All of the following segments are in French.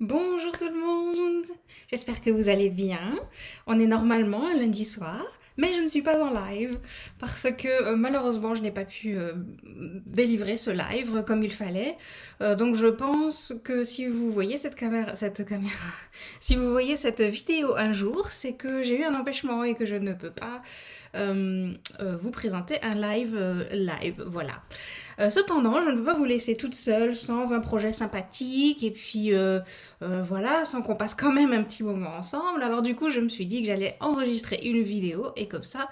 Bonjour tout le monde, j'espère que vous allez bien. On est normalement un lundi soir, mais je ne suis pas en live parce que malheureusement je n'ai pas pu délivrer ce live comme il fallait. Donc je pense que si vous voyez si vous voyez cette vidéo un jour, c'est que j'ai eu un empêchement et que je ne peux pas vous présenter un live, voilà. Cependant, je ne peux pas vous laisser toute seule sans un projet sympathique et puis voilà, sans qu'on passe quand même un petit moment ensemble. Alors du coup, je me suis dit que j'allais enregistrer une vidéo et comme ça,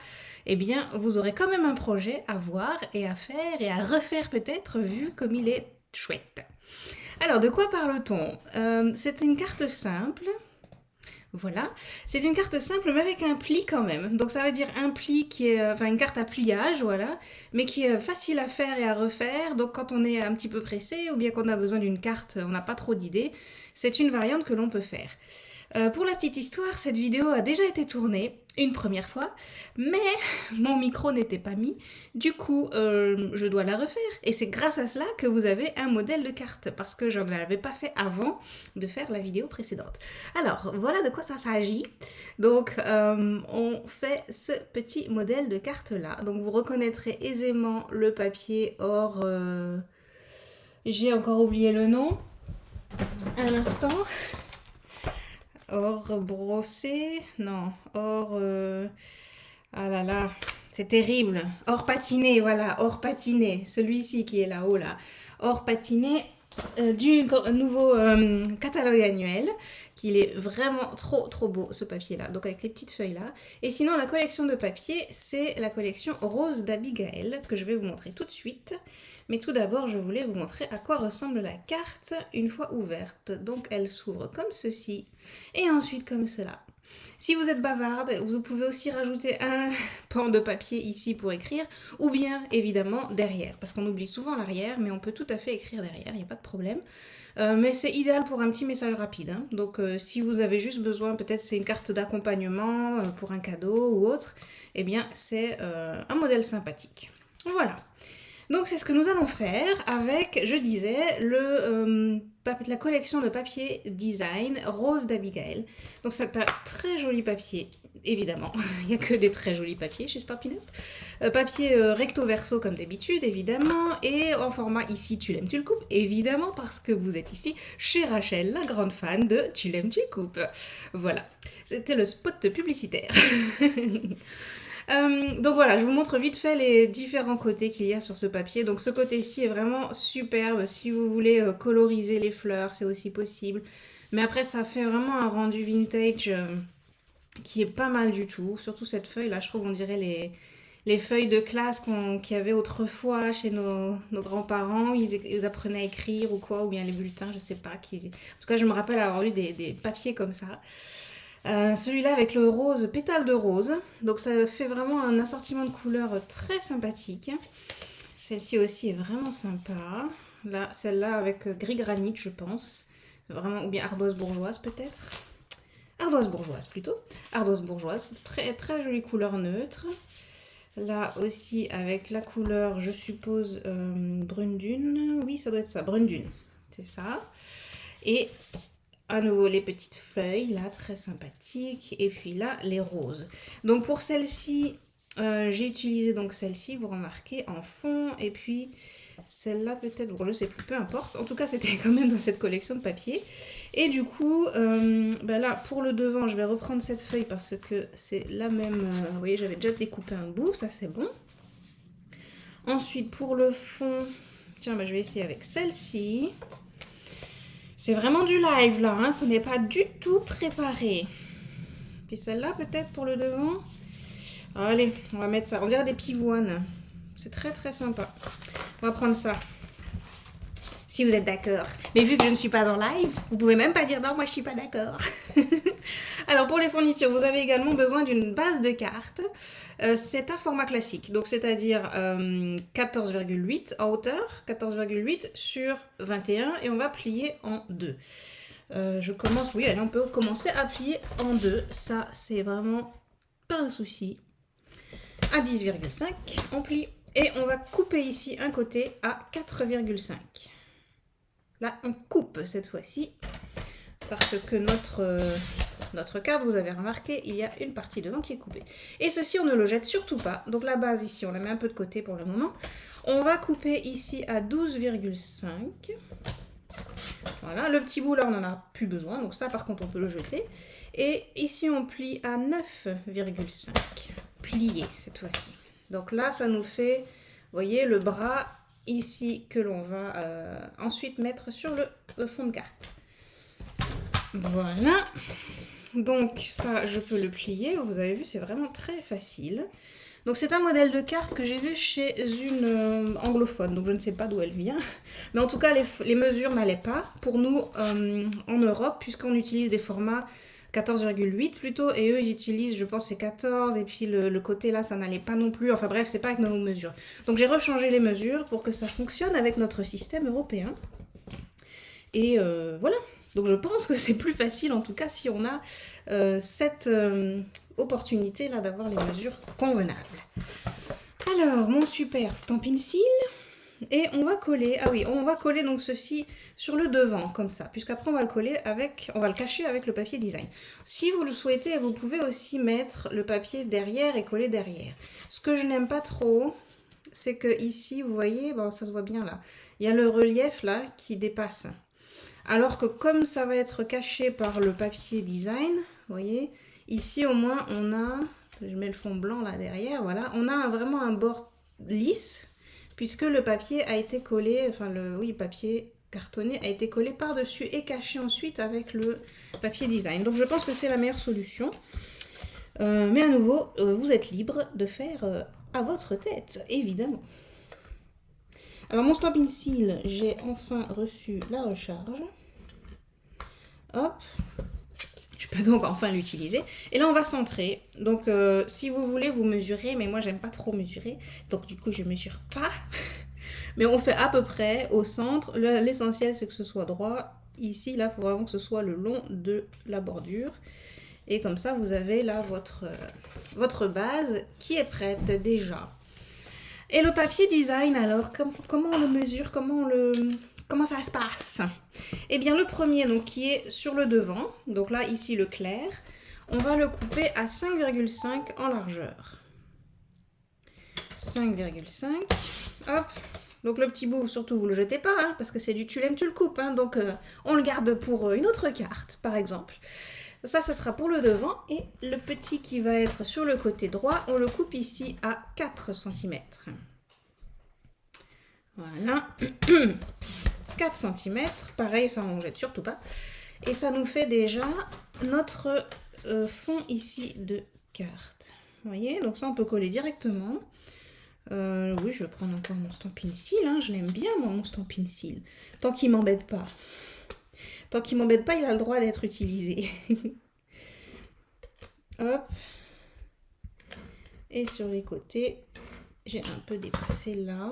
eh bien, vous aurez quand même un projet à voir et à faire et à refaire peut-être vu comme il est chouette. Alors, de quoi parle-t-on? C'est une carte simple. Voilà, c'est une carte simple mais avec un pli quand même. Donc ça veut dire un pli qui est, enfin une carte à pliage, voilà, mais qui est facile à faire et à refaire. Donc quand on est un petit peu pressé ou bien qu'on a besoin d'une carte, on n'a pas trop d'idées, c'est une variante que l'on peut faire. Pour la petite histoire, cette vidéo a déjà été tournée une première fois, mais mon micro n'était pas mis. Du coup, je dois la refaire. Et c'est grâce à cela que vous avez un modèle de carte, parce que je ne l'avais pas fait avant de faire la vidéo précédente. Alors, voilà de quoi ça s'agit. Donc, on fait ce petit modèle de carte-là. Donc, vous reconnaîtrez aisément le papier or... J'ai encore oublié le nom. Un instant. Or brossé, non, or... ah là là, c'est terrible. Or patiné, voilà, or patiné, celui-ci qui est là-haut là. Or patiné du nouveau catalogue annuel, qu'il est vraiment trop beau ce papier-là, donc avec les petites feuilles-là. Et sinon, la collection de papier, c'est la collection Rose d'Abigail, que je vais vous montrer tout de suite. Mais tout d'abord, je voulais vous montrer à quoi ressemble la carte une fois ouverte. Donc elle s'ouvre comme ceci, et ensuite comme cela. Si vous êtes bavarde, vous pouvez aussi rajouter un pan de papier ici pour écrire, ou bien évidemment derrière, parce qu'on oublie souvent l'arrière, mais on peut tout à fait écrire derrière, il n'y a pas de problème. Mais c'est idéal pour un petit message rapide, hein. Donc si vous avez juste besoin, peut-être c'est une carte d'accompagnement pour un cadeau ou autre, eh bien c'est un modèle sympathique. Voilà. Donc c'est ce que nous allons faire avec, je disais, la collection de papier design Rose d'Abigail. Donc c'est un très joli papier, évidemment. Il n'y a que des très jolis papiers chez Stampin' Up. Papier recto verso comme d'habitude, évidemment. Et en format ici, tu l'aimes, tu le coupes, évidemment, parce que vous êtes ici chez Rachel, la grande fan de Tu l'aimes, tu le coupes. Voilà, c'était le spot publicitaire. Donc voilà, je vous montre vite fait les différents côtés qu'il y a sur ce papier. Donc ce côté-ci est vraiment superbe. Si vous voulez coloriser les fleurs, c'est aussi possible. Mais après, ça fait vraiment un rendu vintage qui est pas mal du tout. Surtout cette feuille-là, je trouve, on dirait les feuilles de classe qu'il y avait autrefois chez nos grands-parents. Ils apprenaient à écrire ou quoi, ou bien les bulletins, je sais pas. En tout cas, je me rappelle avoir lu des papiers comme ça. Celui-là avec le rose, pétale de rose. Donc ça fait vraiment un assortiment de couleurs très sympathique. Celle-ci aussi est vraiment sympa. Là, celle-là avec gris granit, je pense. Vraiment, ou bien ardoise bourgeoise peut-être. Ardoise bourgeoise plutôt. Ardoise bourgeoise, c'est très jolie couleur neutre. Là aussi avec la couleur, je suppose, brune dune. Oui, ça doit être ça, brune dune. C'est ça. Et à nouveau les petites feuilles là très sympathiques et puis là les roses. Donc pour celle-ci j'ai utilisé donc celle-ci, vous remarquez, en fond, et puis celle-là peut-être, bon je sais plus, peu importe, en tout cas c'était quand même dans cette collection de papier. Et du coup ben là pour le devant je vais reprendre cette feuille parce que c'est la même, vous voyez j'avais déjà découpé un bout, ça c'est bon. Ensuite pour le fond, tiens ben, je vais essayer avec celle-ci. C'est vraiment du live là, hein, ce n'est pas du tout préparé. Puis celle-là peut-être pour le devant. Allez, on va mettre ça. On dirait des pivoines. C'est très sympa. On va prendre ça. Si vous êtes d'accord. Mais vu que je ne suis pas en live, vous pouvez même pas dire non, moi je suis pas d'accord. Alors pour les fournitures, vous avez également besoin d'une base de cartes. C'est un format classique, donc c'est-à-dire 14,8 en hauteur, 14,8 sur 21 et on va plier en deux. Je commence, oui, allez, on peut commencer à plier en deux. Ça, c'est vraiment pas un souci. À 10,5, on plie. Et on va couper ici un côté à 4,5. Là, on coupe cette fois-ci. parce que notre carte, vous avez remarqué, il y a une partie devant qui est coupée. Et ceci, on ne le jette surtout pas. Donc la base ici, on la met un peu de côté pour le moment. On va couper ici à 12,5. Voilà, le petit bout là, on n'en a plus besoin. Donc ça, par contre, on peut le jeter. Et ici, on plie à 9,5. Plié, cette fois-ci. Donc là, ça nous fait, vous voyez, le bras ici que l'on va ensuite mettre sur le fond de carte. Voilà. Donc ça, je peux le plier. Vous avez vu, c'est vraiment très facile. Donc c'est un modèle de carte que j'ai vu chez une anglophone. Donc je ne sais pas d'où elle vient. Mais en tout cas, les mesures n'allaient pas pour nous en Europe, puisqu'on utilise des formats 14,8 plutôt. Et eux, ils utilisent, je pense, c'est 14. Et puis le côté là, ça n'allait pas non plus. Enfin bref, c'est pas avec nos mesures. Donc j'ai rechangé les mesures pour que ça fonctionne avec notre système européen. Et voilà. Donc je pense que c'est plus facile, en tout cas, si on a cette opportunité là d'avoir les mesures convenables. Alors, mon super Stampin' Seal. Et on va coller, ah oui, on va coller donc ceci sur le devant, comme ça. Puisqu'après, on va le coller avec, on va le cacher avec le papier design. Si vous le souhaitez, vous pouvez aussi mettre le papier derrière et coller derrière. Ce que je n'aime pas trop, c'est que ici, vous voyez, bon, ça se voit bien là, il y a le relief là qui dépasse. Alors que comme ça va être caché par le papier design, vous voyez, ici au moins on a, je mets le fond blanc là derrière, voilà, on a vraiment un bord lisse, puisque le papier a été collé, enfin le papier cartonné a été collé par-dessus et caché ensuite avec le papier design. Donc je pense que c'est la meilleure solution. Mais à nouveau, vous êtes libre de faire à votre tête, évidemment. Alors mon Stampin' Seal, j'ai enfin reçu la recharge. Hop. Je peux donc enfin l'utiliser. Et là on va centrer. Donc si vous voulez vous mesurez, mais moi j'aime pas trop mesurer. Donc du coup je mesure pas. Mais on fait à peu près au centre. L'essentiel c'est que ce soit droit. Ici là il faut vraiment que ce soit le long de la bordure. Et comme ça vous avez là votre base qui est prête déjà. Et le papier design, alors, comment on le mesure, comment ça se passe? Eh bien, le premier, donc, qui est sur le devant, donc là, ici, le clair, on va le couper à 5,5 en largeur. 5,5, hop. Donc, le petit bout, surtout, vous ne le jetez pas, hein, parce que c'est du tu l'aimes, tu le coupes. Hein, donc, on le garde pour une autre carte, par exemple. Ça, ce sera pour le devant. Et le petit qui va être sur le côté droit, on le coupe ici à 4 cm. Voilà. 4 cm. Pareil, ça, on ne jette surtout pas. Et ça nous fait déjà notre fond ici de carte. Vous voyez? Donc ça, on peut coller directement. Oui, je vais prendre encore mon Stampin' Seal. Hein. Je l'aime bien, moi, mon Stampin' Seal. Tant qu'il ne m'embête pas. Tant qu'il ne m'embête pas, il a le droit d'être utilisé. Hop. Et sur les côtés, j'ai un peu dépassé là.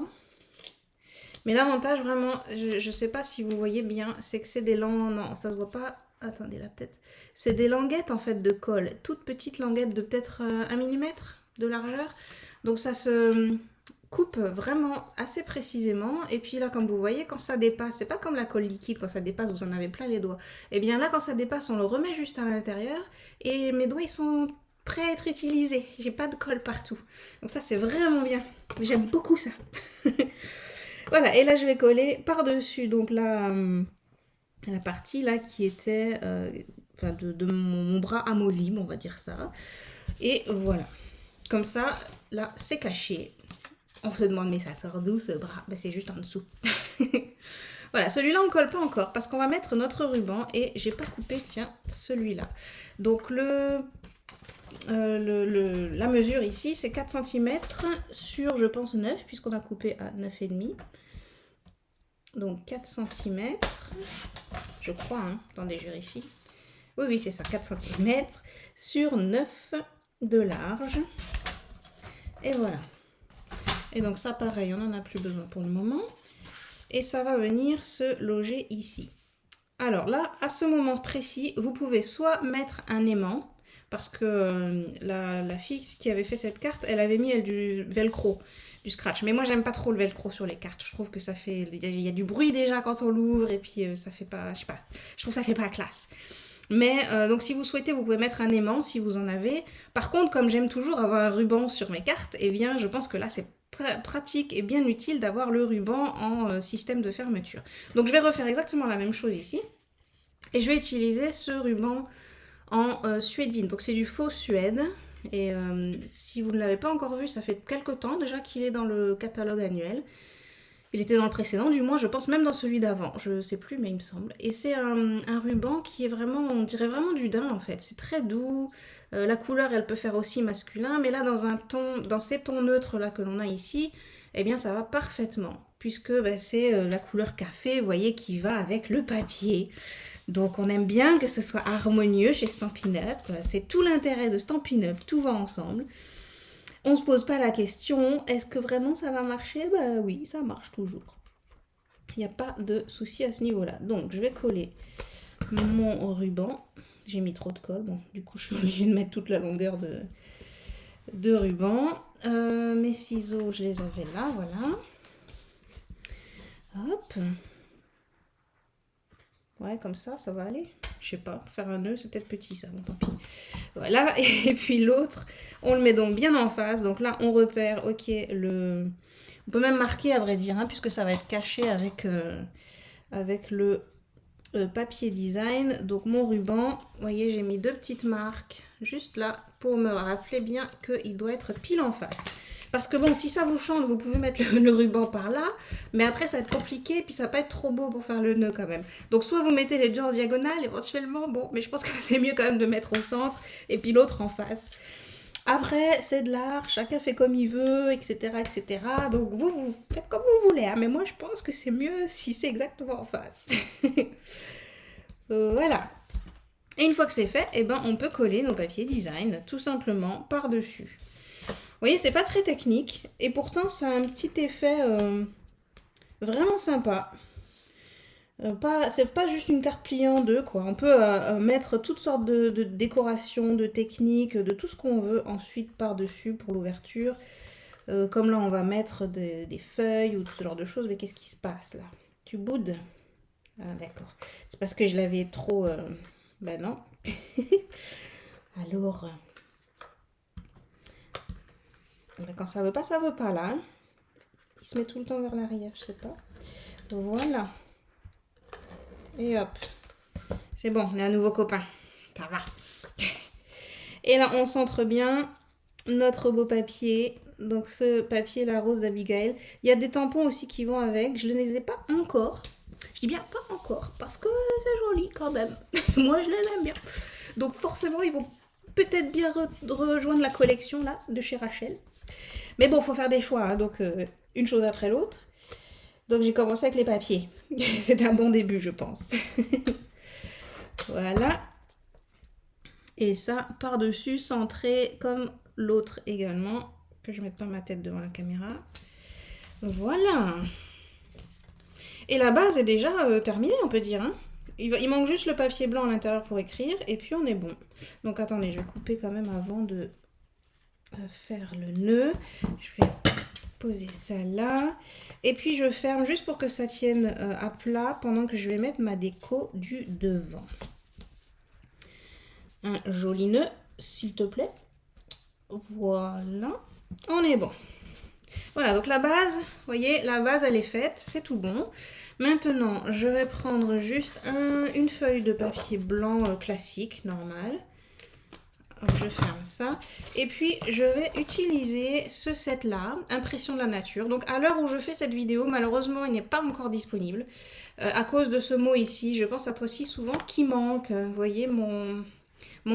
Mais l'avantage vraiment, je ne sais pas si vous voyez bien, c'est que c'est des languettes, non, ça se voit pas, attendez là peut-être. C'est des languettes en fait de colle, toutes petites languettes de peut-être 1 mm de largeur. Donc ça se coupe vraiment assez précisément. Et puis là, comme vous voyez, quand ça dépasse, c'est pas comme la colle liquide, quand ça dépasse, vous en avez plein les doigts. Et bien là, quand ça dépasse, on le remet juste à l'intérieur. Et mes doigts, ils sont prêts à être utilisés. J'ai pas de colle partout. Donc ça, c'est vraiment bien. J'aime beaucoup ça. Voilà, et là, je vais coller par-dessus, donc la partie là qui était de mon bras amovible, on va dire ça. Et voilà. Comme ça, là, c'est caché. On se demande, mais ça sort d'où ce bras? Ben, c'est juste en dessous. Voilà, celui-là, on ne colle pas encore parce qu'on va mettre notre ruban et j'ai pas coupé, tiens, celui-là. Donc, la mesure ici, c'est 4 cm sur, je pense, 9, puisqu'on a coupé à 9,5. Donc, 4 cm, je crois, hein. Attendez, je vérifie. Oui, c'est ça, 4 cm sur 9 de large. Et voilà. Et donc ça, pareil, on n'en a plus besoin pour le moment. Et ça va venir se loger ici. Alors là, à ce moment précis, vous pouvez soit mettre un aimant parce que la fille qui avait fait cette carte, elle avait mis elle du velcro, du scratch. Mais moi j'aime pas trop le velcro sur les cartes. Je trouve que ça fait, il y a du bruit déjà quand on l'ouvre et puis ça fait pas, je sais pas, je trouve que ça fait pas classe. Mais donc si vous souhaitez, vous pouvez mettre un aimant si vous en avez. Par contre, comme j'aime toujours avoir un ruban sur mes cartes, eh bien je pense que là c'est pratique et bien utile d'avoir le ruban en système de fermeture. Donc je vais refaire exactement la même chose ici. Et je vais utiliser ce ruban en suédine. Donc c'est du faux suède. Et si vous ne l'avez pas encore vu, ça fait quelques temps déjà qu'il est dans le catalogue annuel. Il était dans le précédent, du moins je pense même dans celui d'avant, je sais plus mais il me semble. Et c'est un ruban qui est vraiment, on dirait vraiment du daim en fait, c'est très doux, la couleur elle peut faire aussi masculin, mais là dans ces tons neutres là que l'on a ici, eh bien ça va parfaitement, puisque bah, c'est la couleur café, vous voyez, qui va avec le papier. Donc on aime bien que ce soit harmonieux chez Stampin' Up, c'est tout l'intérêt de Stampin' Up, tout va ensemble. On se pose pas la question, est-ce que vraiment ça va marcher? Bah oui, ça marche toujours. Il n'y a pas de souci à ce niveau-là. Donc je vais coller mon ruban. J'ai mis trop de colle, bon, du coup je suis obligée de mettre toute la longueur de ruban. Mes ciseaux, je les avais là, voilà. Hop. Ouais, comme ça va aller. Je sais pas, faire un nœud, c'est peut-être petit ça, bon tant pis. Voilà, et puis l'autre, on le met donc bien en face. Donc là, on repère, ok, on peut même marquer à vrai dire, hein, puisque ça va être caché avec le papier design. Donc mon ruban, vous voyez, j'ai mis 2 petites marques juste là pour me rappeler bien qu'il doit être pile en face. Parce que bon, si ça vous chante, vous pouvez mettre le ruban par là, mais après ça va être compliqué, puis ça va pas être trop beau pour faire le nœud quand même. Donc soit vous mettez les deux en diagonale éventuellement, bon, mais je pense que c'est mieux quand même de mettre au centre, et puis l'autre en face. Après, c'est de l'art, chacun fait comme il veut, etc. etc. Donc vous faites comme vous voulez, hein, mais moi je pense que c'est mieux si c'est exactement en face. Voilà. Et une fois que c'est fait, eh ben, on peut coller nos papiers design tout simplement par-dessus. Vous voyez, c'est pas très technique et pourtant ça a un petit effet vraiment sympa. C'est pas juste une carte pliée en deux, quoi. On peut mettre toutes sortes de décorations, de techniques, de tout ce qu'on veut ensuite par-dessus pour l'ouverture. Comme là, on va mettre des feuilles ou tout ce genre de choses. Mais qu'est-ce qui se passe là? Tu boudes? Ah, d'accord. C'est parce que je l'avais trop... Ben non. Alors... Ben quand ça veut pas là. Hein. Il se met tout le temps vers l'arrière, je sais pas. Voilà. Et hop. C'est bon, on est un nouveau copain. Ça va. Et là, on centre bien notre beau papier. Donc ce papier, la rose d'Abigail. Il y a des tampons aussi qui vont avec. Je ne les ai pas encore. Je dis bien pas encore parce que c'est joli quand même. Moi, je les aime bien. Donc forcément, ils vont peut-être bien rejoindre la collection là de chez Rachel. Mais bon, faut faire des choix. Hein, donc une chose après l'autre. Donc j'ai commencé avec les papiers. C'est un bon début, je pense. Voilà. Et ça, par-dessus, centré comme l'autre également. Que je mette pas ma tête devant la caméra. Voilà. Et la base est déjà terminée, on peut dire. Hein. Il manque juste le papier blanc à l'intérieur pour écrire. Et puis on est bon. Donc attendez, je vais couper quand même avant de faire le nœud. Je vais poser ça là. Et puis je ferme juste pour que ça tienne à plat pendant que je vais mettre ma déco du devant. Un joli nœud, s'il te plaît. Voilà. On est bon. Voilà, donc la base, vous voyez, la base elle est faite, c'est tout bon. Maintenant, je vais prendre juste une feuille de papier blanc classique, normal. Je ferme ça. Et puis, je vais utiliser ce set-là, Impression de la nature. Donc, à l'heure où je fais cette vidéo, malheureusement, il n'est pas encore disponible. À cause de ce mot ici, je pense à toi aussi souvent, qui manque. Vous voyez, mon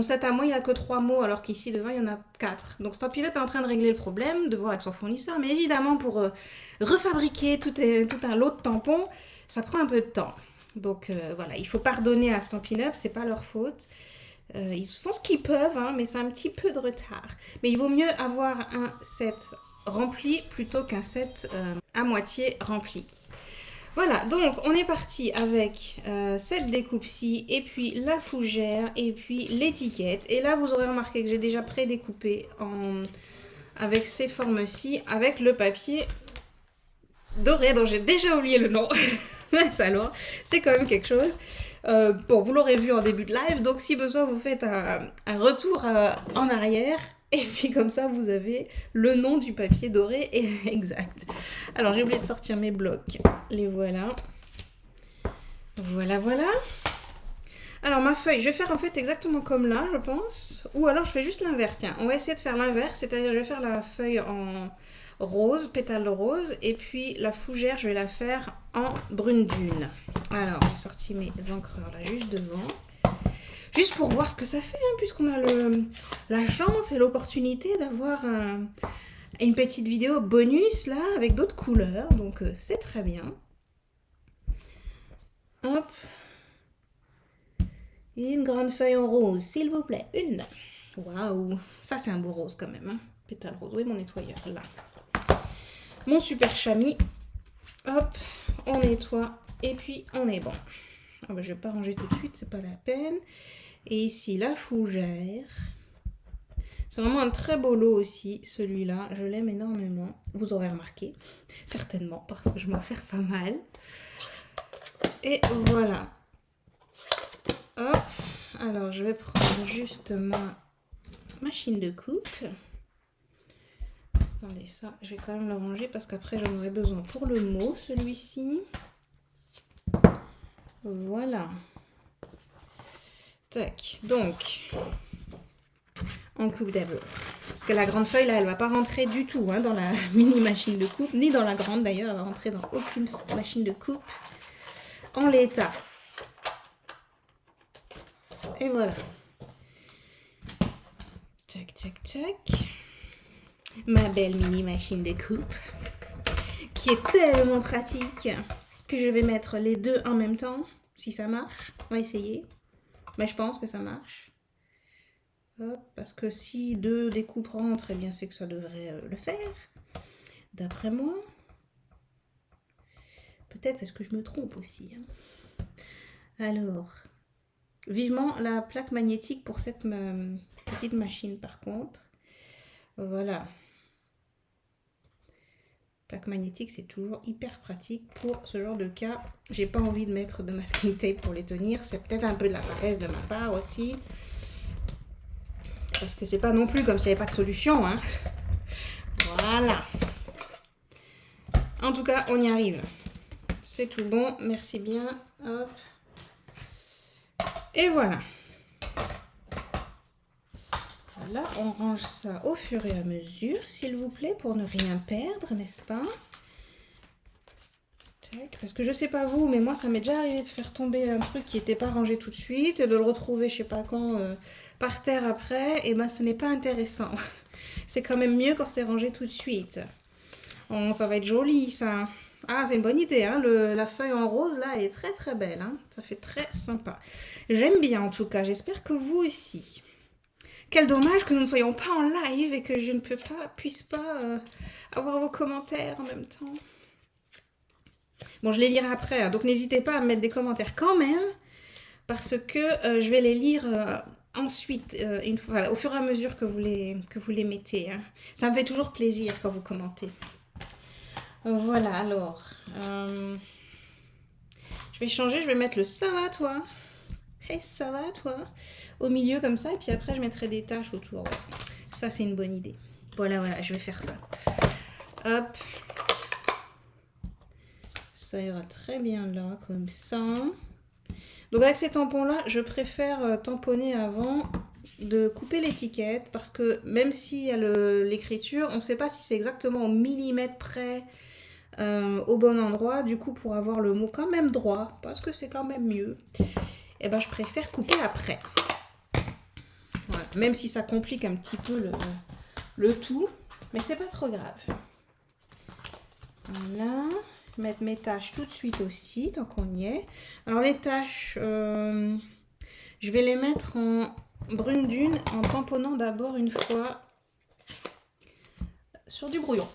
set à moi, il n'y a que 3 mots, alors qu'ici, devant, il y en a 4. Donc, Stampin' Up est en train de régler le problème, de voir avec son fournisseur. Mais évidemment, pour refabriquer tout un lot de tampons, ça prend un peu de temps. Donc, voilà, il faut pardonner à Stampin' Up, c'est pas leur faute. Ils font ce qu'ils peuvent, hein, mais c'est un petit peu de retard. Mais il vaut mieux avoir un set rempli plutôt qu'un set à moitié rempli. Voilà, donc on est parti avec cette découpe-ci, et puis la fougère, et puis l'étiquette. Et là, vous aurez remarqué que j'ai déjà pré-découpé avec ces formes-ci, avec le papier doré, dont j'ai déjà oublié le nom. Mince alors, c'est quand même quelque chose. Bon, vous l'aurez vu en début de live, donc si besoin, vous faites un retour en arrière. Et puis comme ça, vous avez le nom du papier doré exact. Alors, j'ai oublié de sortir mes blocs. Les voilà. Voilà, voilà. Alors, ma feuille, je vais faire en fait exactement comme là, je pense. Ou alors, je fais juste l'inverse. Tiens, on va essayer de faire l'inverse. C'est-à-dire, je vais faire la feuille en rose, pétale rose. Et puis, la fougère, je vais la faire en brune dune. Alors, j'ai sorti mes encreurs là, juste devant. Juste pour voir ce que ça fait, hein, puisqu'on a la chance et l'opportunité d'avoir une petite vidéo bonus là, avec d'autres couleurs. Donc, c'est très bien. Hop. Une grande feuille en rose, s'il vous plaît. Une. Waouh. Ça, c'est un beau rose quand même. Hein. Pétale rose. Oui, mon nettoyeur, là. Mon super chamois. Hop. On nettoie. Et puis, on est bon. Ah bah, je ne vais pas ranger tout de suite, c'est pas la peine. Et ici, la fougère. C'est vraiment un très beau lot aussi, celui-là. Je l'aime énormément. Vous aurez remarqué, certainement, parce que je m'en sers pas mal. Et voilà. Hop. Alors, je vais prendre juste ma machine de coupe. Attendez, ça, je vais quand même le ranger parce qu'après, j'en aurai besoin pour le mot, celui-ci. Voilà. Tac. Donc, on coupe d'abord. Parce que la grande feuille, là, elle va pas rentrer du tout hein, dans la mini machine de coupe, ni dans la grande d'ailleurs. Elle va rentrer dans aucune machine de coupe en l'état. Et voilà. Tac, tac, tac. Ma belle mini machine de coupe. Qui est tellement pratique que je vais mettre les deux en même temps. Si ça marche, on va essayer. Mais je pense que ça marche. Hop, parce que si deux découpes rentrent, eh bien c'est que ça devrait le faire. D'après moi. Peut-être est-ce que je me trompe aussi. Hein. Alors, vivement la plaque magnétique pour cette petite machine par contre. Voilà. Plaque magnétique, c'est toujours hyper pratique pour ce genre de cas. J'ai pas envie de mettre de masking tape pour les tenir. C'est peut-être un peu de la paresse de ma part aussi. Parce que c'est pas non plus comme s'il n'y avait pas de solution. Hein. Voilà. En tout cas, on y arrive. C'est tout bon. Merci bien. Hop. Et voilà. Là, on range ça au fur et à mesure, s'il vous plaît, pour ne rien perdre, n'est-ce pas? Tac, parce que je sais pas vous, mais moi, ça m'est déjà arrivé de faire tomber un truc qui n'était pas rangé tout de suite et de le retrouver, je sais pas quand, par terre après. Et ben, ce n'est pas intéressant. C'est quand même mieux quand c'est rangé tout de suite. Oh, ça va être joli, ça. Ah, c'est une bonne idée, hein. La feuille en rose, là, elle est très, très belle. Hein. Ça fait très sympa. J'aime bien, en tout cas. J'espère que vous aussi. Quel dommage que nous ne soyons pas en live et que je ne puisse pas avoir vos commentaires en même temps. Bon, je les lirai après, hein, donc n'hésitez pas à me mettre des commentaires quand même, parce que je vais les lire ensuite, une fois, au fur et à mesure que vous les mettez. Hein. Ça me fait toujours plaisir quand vous commentez. Voilà, alors. Je vais changer, je vais mettre le ça va toi. Hey, ça va toi? Au milieu comme ça, et puis après je mettrai des taches autour. Ouais. Ça c'est une bonne idée. Voilà, voilà, je vais faire ça. Hop. Ça ira très bien là, comme ça. Donc avec ces tampons-là, je préfère tamponner avant de couper l'étiquette, parce que même s'il y a l'écriture, on ne sait pas si c'est exactement au millimètre près au bon endroit. Du coup, pour avoir le mot quand même droit, parce que c'est quand même mieux, et ben je préfère couper après. Voilà. Même si ça complique un petit peu le tout, mais c'est pas trop grave. Voilà. Mettre mes taches tout de suite aussi, tant qu'on y est. Alors les taches, je vais les mettre en brune dune en tamponnant d'abord une fois sur du brouillon.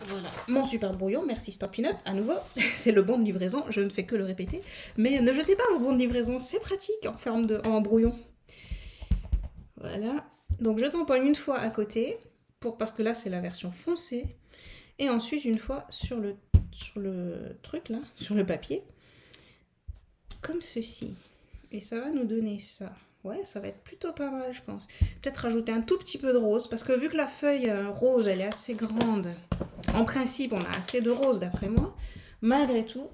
Voilà, mon super brouillon, merci Stampin' Up, à nouveau, c'est le bon de livraison, je ne fais que le répéter, mais ne jetez pas vos bons de livraison, c'est pratique en brouillon. Voilà, donc je tamponne une fois à côté, parce que là c'est la version foncée, et ensuite une fois sur le truc là, sur le papier, comme ceci, et ça va nous donner ça. Ouais, ça va être plutôt pas mal, je pense. Peut-être rajouter un tout petit peu de rose, parce que vu que la feuille rose, elle est assez grande, en principe, on a assez de rose d'après moi. Malgré tout,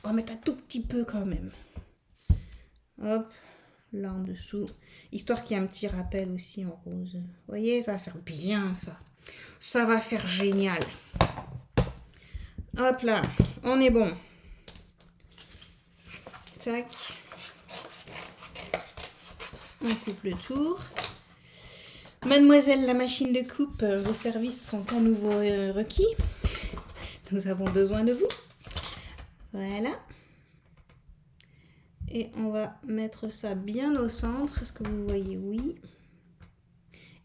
on va mettre un tout petit peu quand même. Hop, là en dessous, histoire qu'il y ait un petit rappel aussi en rose. Vous voyez, ça va faire bien ça. Ça va faire génial. Hop là, on est bon. Tac. On coupe le tour. Mademoiselle la machine de coupe, vos services sont à nouveau requis. Nous avons besoin de vous. Voilà. Et on va mettre ça bien au centre. Est-ce que vous voyez? Oui.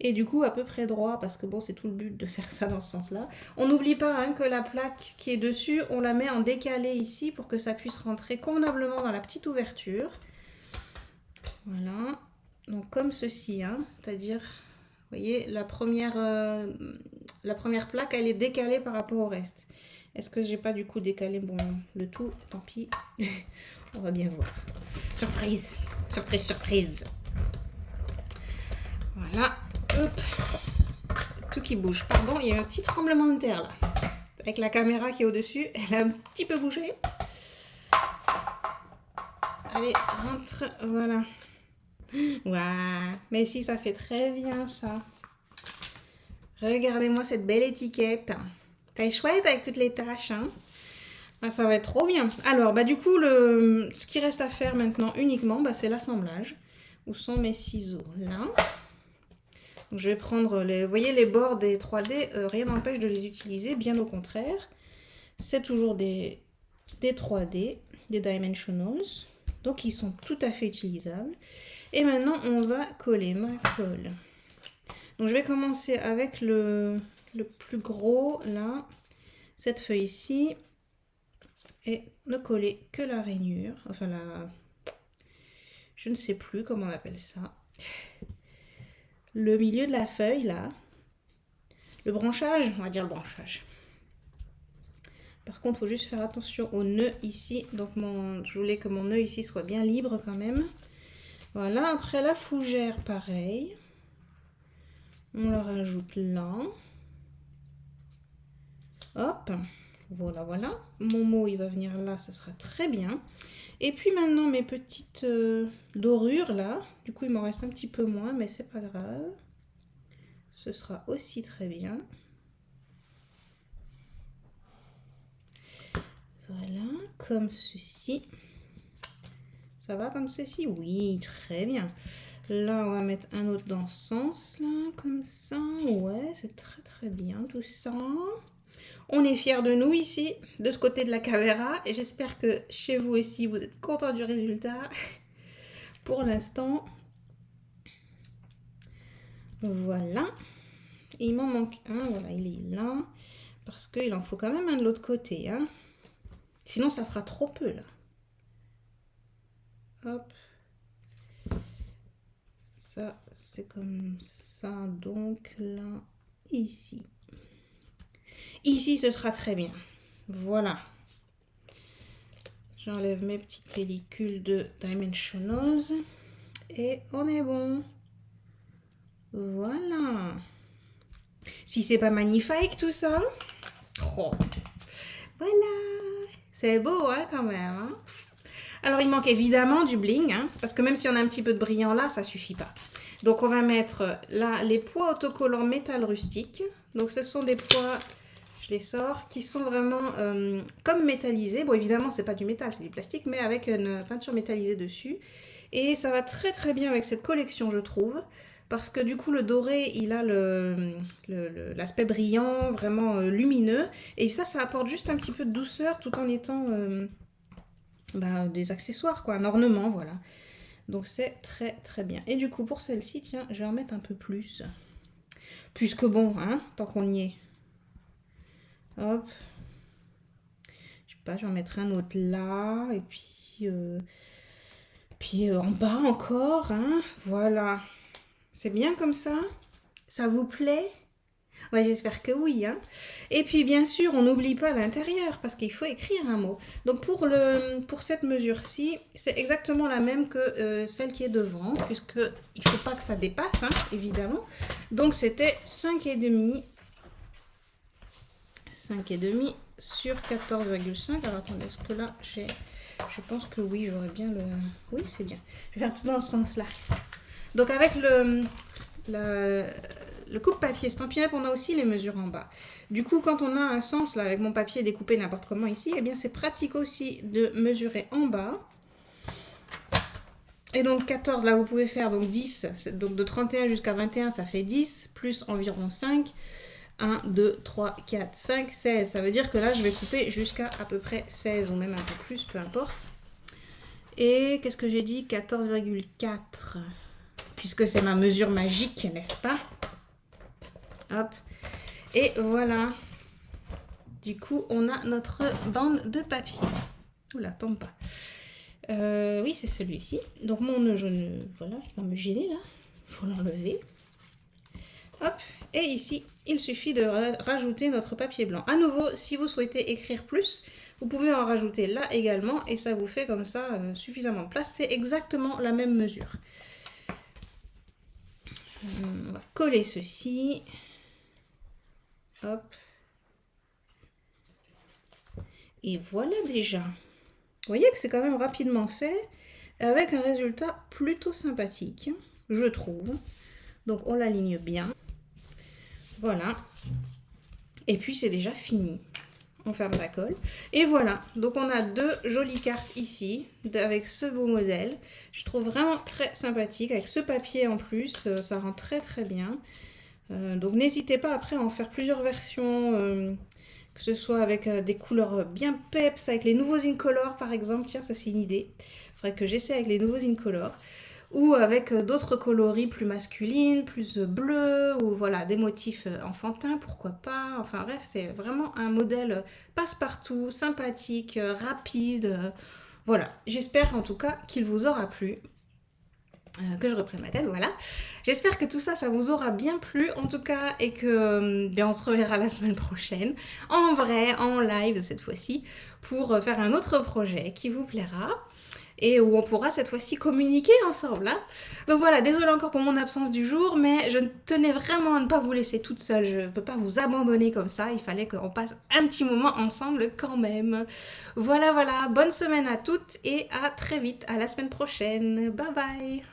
Et du coup, à peu près droit, parce que bon, c'est tout le but de faire ça dans ce sens-là. On n'oublie pas hein, que la plaque qui est dessus, on la met en décalé ici pour que ça puisse rentrer convenablement dans la petite ouverture. Voilà. Donc comme ceci, hein, c'est-à-dire, vous voyez, la première plaque, elle est décalée par rapport au reste. Est-ce que j'ai pas du coup décalé bon, le tout? Tant pis. On va bien voir. Surprise! Surprise, surprise! Voilà. Hop. Tout qui bouge. Pardon, il y a un petit tremblement de terre là. Avec la caméra qui est au-dessus, elle a un petit peu bougé. Allez, rentre. Voilà. Waouh! Mais si, ça fait très bien ça. Regardez-moi cette belle étiquette. C'est chouette avec toutes les taches, hein? Ah, ça va être trop bien. Alors, bah du coup, ce qui reste à faire maintenant uniquement, bah, c'est l'assemblage. Où sont mes ciseaux? Là. Donc, je vais prendre vous voyez les bords des 3D, rien n'empêche de les utiliser, bien au contraire. C'est toujours des 3D, des dimensionals. Donc, ils sont tout à fait utilisables. Et maintenant, on va coller ma colle. Donc, je vais commencer avec le plus gros, là, cette feuille-ci. Et ne coller que la rainure, enfin je ne sais plus comment on appelle ça. Le milieu de la feuille, là. Le branchage, on va dire le branchage. Par contre, il faut juste faire attention au nœud ici. Donc, je voulais que mon nœud ici soit bien libre quand même. Voilà, après la fougère, pareil. On la rajoute là. Hop, voilà, voilà. Mon mot, il va venir là, ce sera très bien. Et puis maintenant, mes petites dorures là. Du coup, il m'en reste un petit peu moins, mais c'est pas grave. Ce sera aussi très bien. Voilà, comme ceci. Ça va comme ceci? Oui, très bien. Là, on va mettre un autre dans ce sens, là, comme ça. Ouais, c'est très très bien tout ça. On est fiers de nous ici, de ce côté de la caméra. Et j'espère que chez vous aussi, vous êtes contents du résultat. Pour l'instant. Voilà. Et il m'en manque un. Voilà, il est là. Parce qu'il en faut quand même un de l'autre côté. Hein. Sinon, ça fera trop peu, là. Hop. Ça, c'est comme ça. Donc, là, ici. Ici, ce sera très bien. Voilà. J'enlève mes petites pellicules de Dimensionals. Et on est bon. Voilà. Si c'est pas magnifique tout ça. Oh. Voilà. C'est beau, hein, quand même. Hein. Alors, il manque évidemment du bling. Hein, parce que même si on a un petit peu de brillant là, ça suffit pas. Donc, on va mettre là les pois autocollants métal rustique. Donc, ce sont des pois... Je les sors, qui sont vraiment comme métallisés. Bon, évidemment, c'est pas du métal, c'est du plastique, mais avec une peinture métallisée dessus. Et ça va très très bien avec cette collection, je trouve. Parce que du coup, le doré, il a l'aspect brillant, vraiment lumineux. Et ça apporte juste un petit peu de douceur tout en étant des accessoires, quoi, un ornement, voilà. Donc c'est très très bien. Et du coup, pour celle-ci, tiens, je vais en mettre un peu plus. Puisque bon, hein, tant qu'on y est. Hop. Je sais pas, je vais en mettre un autre là. Et puis en bas encore, hein. Voilà. C'est bien comme ça? Ça vous plaît? Ouais, j'espère que oui, hein. Et puis bien sûr, on n'oublie pas l'intérieur parce qu'il faut écrire un mot. Donc pour cette mesure-ci, c'est exactement la même que celle qui est devant, puisque il faut pas que ça dépasse, hein, évidemment. Donc c'était 5,5. 5,5 sur 14,5. Alors attendez, est-ce que là j'ai... Je pense que oui, j'aurais bien le... Oui, c'est bien. Je vais faire tout dans ce sens-là. Donc avec le coupe-papier Stampin' Up, on a aussi les mesures en bas. Du coup, quand on a un sens, là, avec mon papier découpé n'importe comment ici, eh bien c'est pratique aussi de mesurer en bas. Et donc 14, là vous pouvez faire donc 10, donc de 31 jusqu'à 21, ça fait 10, plus environ 5. 1, 2, 3, 4, 5, 16. Ça veut dire que là, je vais couper jusqu'à à peu près 16 ou même un peu plus, peu importe. Et qu'est-ce que j'ai dit? 14,4. Puisque c'est ma mesure magique, n'est-ce pas? Hop. Et voilà. Du coup, on a notre bande de papier. Oula, tombe pas. Oui, c'est celui-ci. Donc mon nœud, voilà, il va me gêner là. Il faut l'enlever. Hop. Et ici, il suffit de rajouter notre papier blanc. À nouveau, si vous souhaitez écrire plus, vous pouvez en rajouter là également et ça vous fait comme ça suffisamment de place. C'est exactement la même mesure. On va coller ceci. Hop. Et voilà déjà. Vous voyez que c'est quand même rapidement fait, avec un résultat plutôt sympathique, je trouve. Donc on l'aligne bien. Voilà. Et puis c'est déjà fini. On ferme la colle. Et voilà. Donc on a deux jolies cartes ici, avec ce beau modèle. Je trouve vraiment très sympathique, avec ce papier en plus, ça rend très très bien. Donc n'hésitez pas après à en faire plusieurs versions, que ce soit avec des couleurs bien peps, avec les nouveaux Incolor par exemple. Tiens, ça c'est une idée. Il faudrait que j'essaie avec les nouveaux Incolor. Ou avec d'autres coloris plus masculines, plus bleus, ou voilà, des motifs enfantins, pourquoi pas. Enfin bref, c'est vraiment un modèle passe-partout, sympathique, rapide. Voilà, j'espère en tout cas qu'il vous aura plu. Que je reprenne ma tête, voilà. J'espère que tout ça, ça vous aura bien plu en tout cas et que bien, on se reverra la semaine prochaine, en vrai, en live cette fois-ci, pour faire un autre projet qui vous plaira et où on pourra cette fois-ci communiquer ensemble. Hein. Donc voilà, désolée encore pour mon absence du jour, mais je tenais vraiment à ne pas vous laisser toute seule, je ne peux pas vous abandonner comme ça, il fallait qu'on passe un petit moment ensemble quand même. Voilà, voilà, bonne semaine à toutes et à très vite, à la semaine prochaine, bye bye.